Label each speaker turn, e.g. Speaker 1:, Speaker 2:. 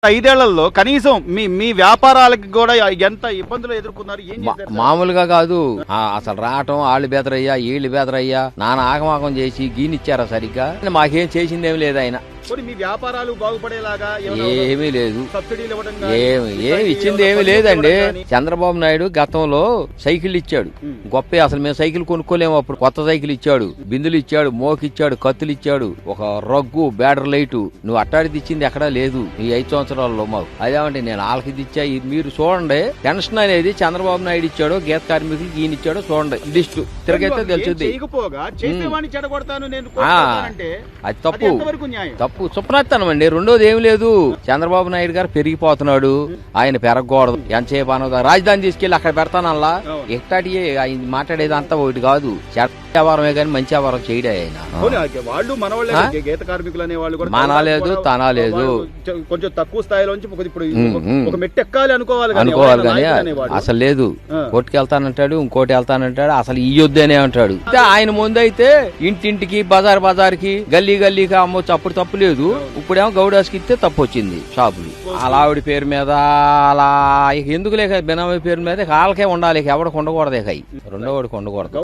Speaker 1: 5 ఏళ్లలో కనీసం మీ వ్యాపారాలకు కూడా ఎంత ఇబ్బందులు ఎదుర్కొన్నారు? ఏం చేశారు?
Speaker 2: మామూలుగా కాదు, అసలు రావటం వాళ్ళు బెదరయ్యా వీళ్ళు బెదరయ్యా నాన్న ఆగమాగం చేసి గీనిచ్చారా సరిగ్గా, మాకేం చేసిందేమి లేదు ఆయన.
Speaker 1: మీ వ్యాపారాలు బాగుపడేలాగా
Speaker 2: ఏమీ లేదు,
Speaker 1: సబ్సిడీలు ఇవ్వడం
Speaker 2: ఏమి ఇచ్చింది ఏమీ లేదండి. చంద్రబాబు నాయుడు గతంలో సైకిల్ ఇచ్చాడు, గొప్ప. అసలు మేము సైకిల్ కొనుక్కోలేము అప్పుడు. కొత్త సైకిల్ ఇచ్చాడు, బిందులు ఇచ్చాడు, మోకిచ్చాడు, కత్తులు ఇచ్చాడు, ఒక రగ్గు, బ్యాటర్ లైటు. నువ్వు అట్టాడిది ఇచ్చింది ఎక్కడా లేదు ఈ 5 సంవత్సరాల్లో మాకు. అదేమంటే నేను వాళ్ళకి ఇచ్చా, మీరు చూడండి. పెన్షన్ అనేది చంద్రబాబు నాయుడు ఇచ్చాడు, గీత కార్మికులకి ఈయన ఇచ్చాడు, చూడండి లిస్టు తిరగైతే తెలుస్తుంది. అది తప్పు తప్పు సుప్రత్తనం అండి. రెండోది ఏమి లేదు, చంద్రబాబు నాయుడు గారు పెరిగిపోతున్నాడు, ఆయన పెరగకూడదు. ఎంతసేపు అనగా రాజధాని తీసుకెళ్లి అక్కడ పెడతానల్లా. ఎట్టాటి ఆయన మాట్లాడేది అంతా ఒకటి కాదు, వ్యాపారమే కానీ మంచి వ్యాపారం చేయడే ఆయన. మానాలేదు తనాలేదు,
Speaker 1: కొంచెం తక్కువ స్థాయిలోంచి ఒక మెట్టు ఎక్కాలి అనుకోవాలి
Speaker 2: కానీ అసలు లేదు. కొట్టుకెళ్తానంటాడు, ఇంకోటి వెళ్తానంటాడు, అసలు ఇయ్యొద్దనే అంటాడు. ఆయన ముందు అయితే ఇంటింటికి బజార్కి గల్లీ గల్లీకి అమ్మొచ్చు, అప్పుడు తప్పు లేదు. ఇప్పుడేమో గౌడాస్కి ఇస్తే తప్పు వచ్చింది. షాపులు అలా ఆవిడ పేరు మీద అలా ఎందుకు లేక బినామీ పేరు మీద వాళ్ళకే ఉండాలి, ఎవరికి ఉండకూడదు. రెండో వాడికి ఉండకూడదు.